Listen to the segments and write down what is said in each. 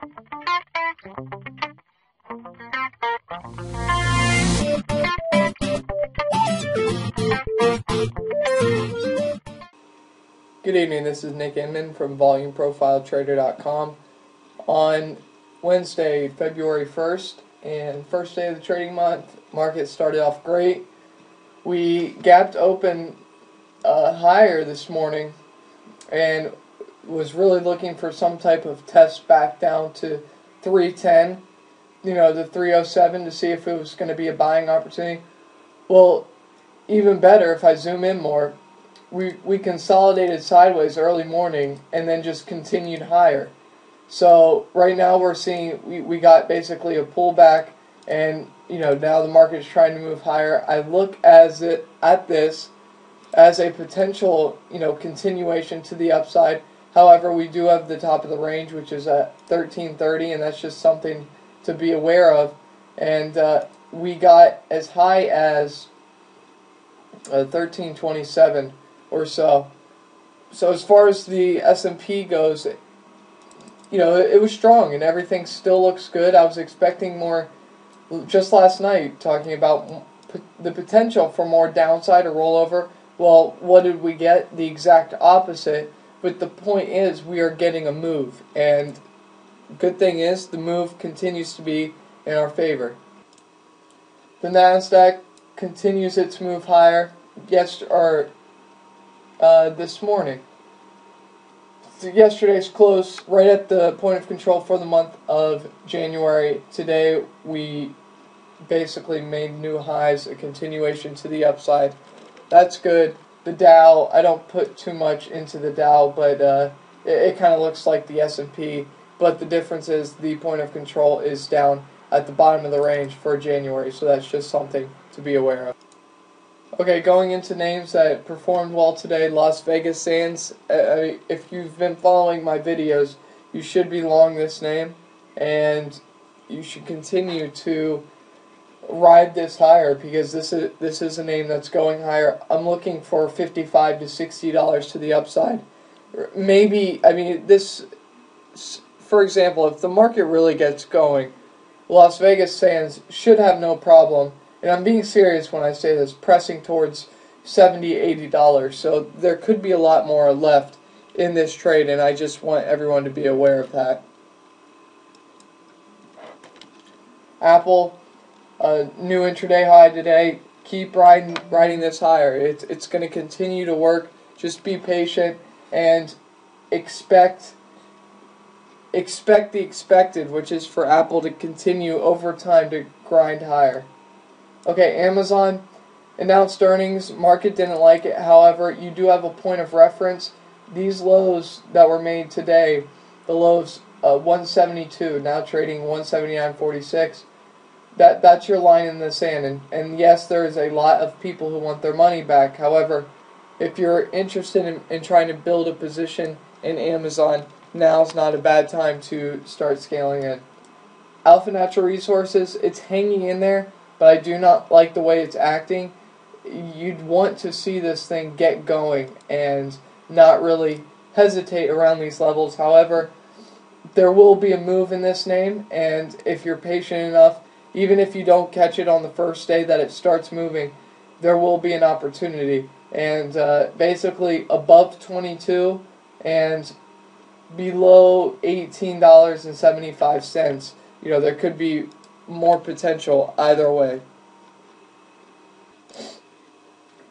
Good evening, this is Nick Inman from VolumeProfileTrader.com on Wednesday, February 1st, and first day of the trading month. Market started off great. We gapped open higher this morning and was really looking for some type of test back down to 310, the 307 to see if it was going to be a buying opportunity. Well, even better, if I zoom in more, we consolidated sideways early morning and then just continued higher. So right now we're seeing we got basically a pullback, and now the market is trying to move higher. I look at this as a potential continuation to the upside. However, we do have the top of the range, which is at 1330, and that's just something to be aware of. And we got as high as 1327 or so. So as far as the S&P goes, it was strong and everything still looks good. I was expecting more just last night, talking about the potential for more downside or rollover. Well, what did we get? The exact opposite. But the point is, we are getting a move, and good thing is the move continues to be in our favor. The Nasdaq continues its move higher. This morning. So yesterday's close right at the point of control for the month of January. Today we basically made new highs, a continuation to the upside. That's good. The Dow, I don't put too much into the Dow, but it kind of looks like the S&P. But the difference is the point of control is down at the bottom of the range for January, so that's just something to be aware of. Okay, going into names that performed well today, Las Vegas Sands. If you've been following my videos, you should be long this name, and you should continue to ride this higher because this is a name that's going higher. I'm looking for $55 to $60 to the upside. Maybe, this, for example, if the market really gets going, Las Vegas Sands should have no problem. And I'm being serious when I say this, pressing towards $70, $80. So there could be a lot more left in this trade, and I just want everyone to be aware of that. Apple, new intraday high today. Keep riding this higher. It's going to continue to work. Just be patient and expect the expected, which is for Apple to continue over time to grind higher. Okay, Amazon announced earnings. Market didn't like it. However, you do have a point of reference. These lows that were made today, the lows 172, now trading 179.46. That's your line in the sand. And yes, there is a lot of people who want their money back. However, if you're interested in trying to build a position in Amazon, now's not a bad time to start scaling in. Alpha Natural Resources, it's hanging in there, but I do not like the way it's acting. You'd want to see this thing get going and not really hesitate around these levels. However, there will be a move in this name, and if you're patient enough, even if you don't catch it on the first day that it starts moving, there will be an opportunity. And basically above 22 and below $18.75, there could be more potential either way.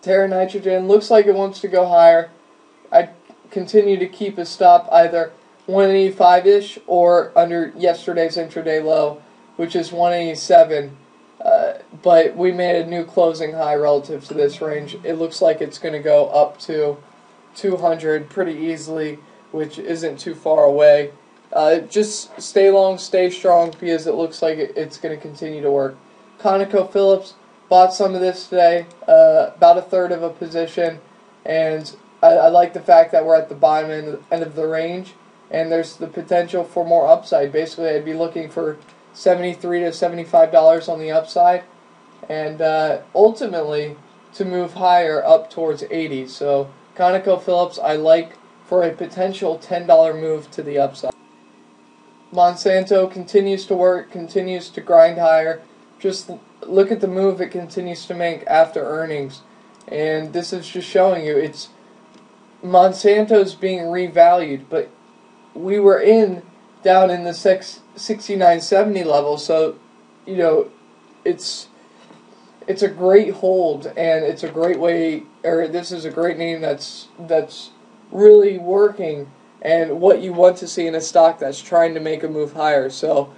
Terra Nitrogen looks like it wants to go higher. I continue to keep a stop either 185-ish or under yesterday's intraday low, which is 187. But we made a new closing high relative to this range. It looks like it's going to go up to 200 pretty easily, which isn't too far away. Just stay long, stay strong, because it looks like it's going to continue to work. ConocoPhillips, bought some of this today, about a third of a position, and I like the fact that we're at the bottom end of the range, and there's the potential for more upside. Basically, I'd be looking for $73 to $75 on the upside, and ultimately to move higher up towards 80. So ConocoPhillips I like for a potential $10 move to the upside. Monsanto continues to work, continues to grind higher. Just look at the move it continues to make after earnings. And this is just showing you it's Monsanto's being revalued, but we were down in the 69.70 level, so it's a great hold, and it's a great way, or this is a great name that's really working, and what you want to see in a stock that's trying to make a move higher. So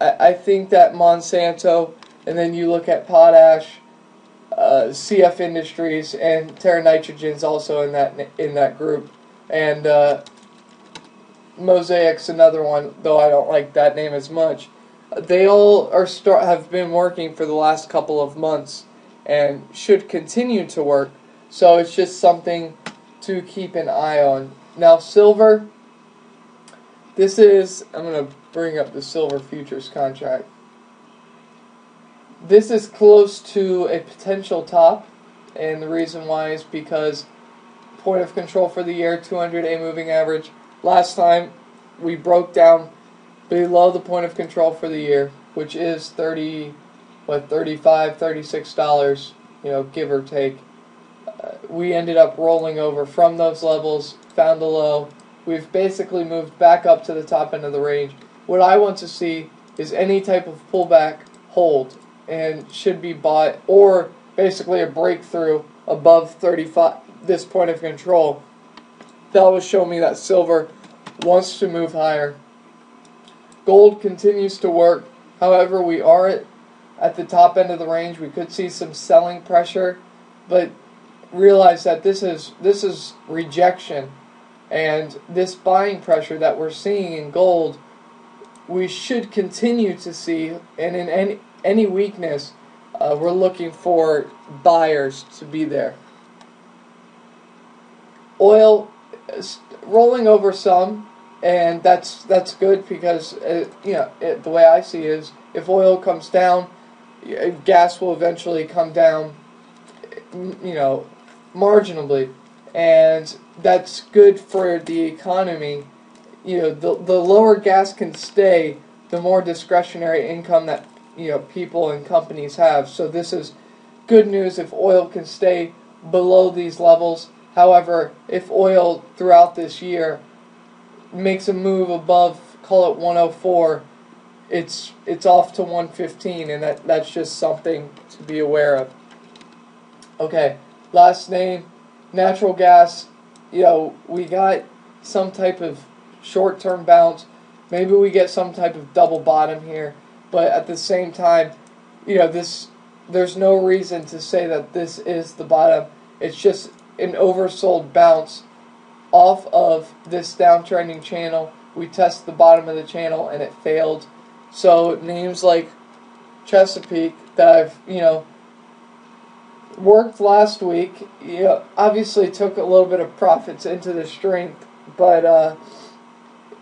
I think that Monsanto, and then you look at potash, CF Industries, and Terra Nitrogen's also in that group, and Mosaic's another one, though I don't like that name as much. They all have been working for the last couple of months and should continue to work. So it's just something to keep an eye on. Now silver, I'm going to bring up the silver futures contract. This is close to a potential top, and the reason why is because point of control for the year, 200-day moving average. Last time we broke down below the point of control for the year, which is $35, $36, give or take. We ended up rolling over from those levels, found a low. We've basically moved back up to the top end of the range. What I want to see is any type of pullback hold, and should be bought, or basically a breakthrough above 35, this point of control. That will show me that silver wants to move higher. Gold continues to work. However, we are at the top end of the range. We could see some selling pressure, but realize that this is rejection, and this buying pressure that we're seeing in gold, we should continue to see. And in any weakness, we're looking for buyers to be there. Oil is rolling over some, and that's good because the way I see it is if oil comes down, gas will eventually come down, marginally, and that's good for the economy. The lower gas can stay, the more discretionary income that people and companies have. So this is good news if oil can stay below these levels. However, if oil throughout this year makes a move above, call it 104, it's off to 115, and that's just something to be aware of. Okay, last name, natural gas. We got some type of short-term bounce. Maybe we get some type of double bottom here, but at the same time, there's no reason to say that this is the bottom. It's just an oversold bounce off of this downtrending channel. We tested the bottom of the channel and it failed. So names like Chesapeake that I've worked last week, obviously took a little bit of profits into the strength, but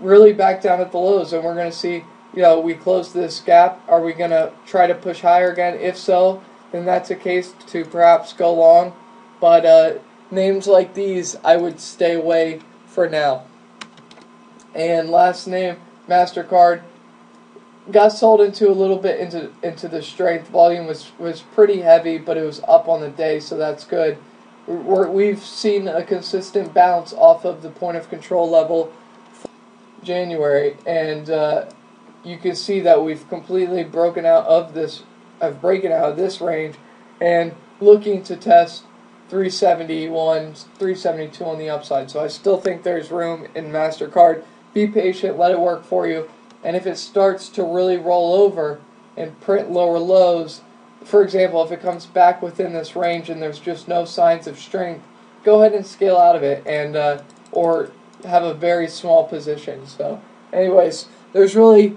really back down at the lows, and we're going to see, we close this gap. Are we going to try to push higher again? If so, then that's a case to perhaps go long, but names like these I would stay away for now. And last name, MasterCard, got sold into a little bit into the strength. Volume was pretty heavy, but it was up on the day, so that's good. We've seen a consistent bounce off of the point of control level for January, and you can see that we've completely broken out of this range, and looking to test 371, 372 on the upside. So I still think there's room in MasterCard. Be patient, let it work for you. And if it starts to really roll over and print lower lows, for example, if it comes back within this range and there's just no signs of strength, go ahead and scale out of it, and or have a very small position. So anyways, there's really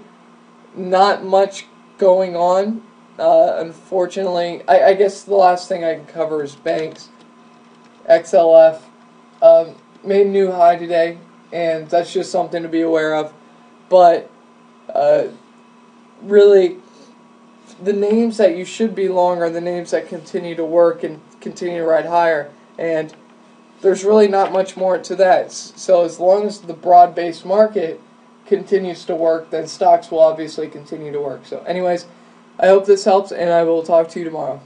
not much going on, unfortunately. I guess the last thing I can cover is banks. XLF made a new high today, and that's just something to be aware of. But really, the names that you should be long are the names that continue to work and continue to ride higher, and there's really not much more to that. So as long as the broad-based market continues to work, then stocks will obviously continue to work. So anyways, I hope this helps, and I will talk to you tomorrow.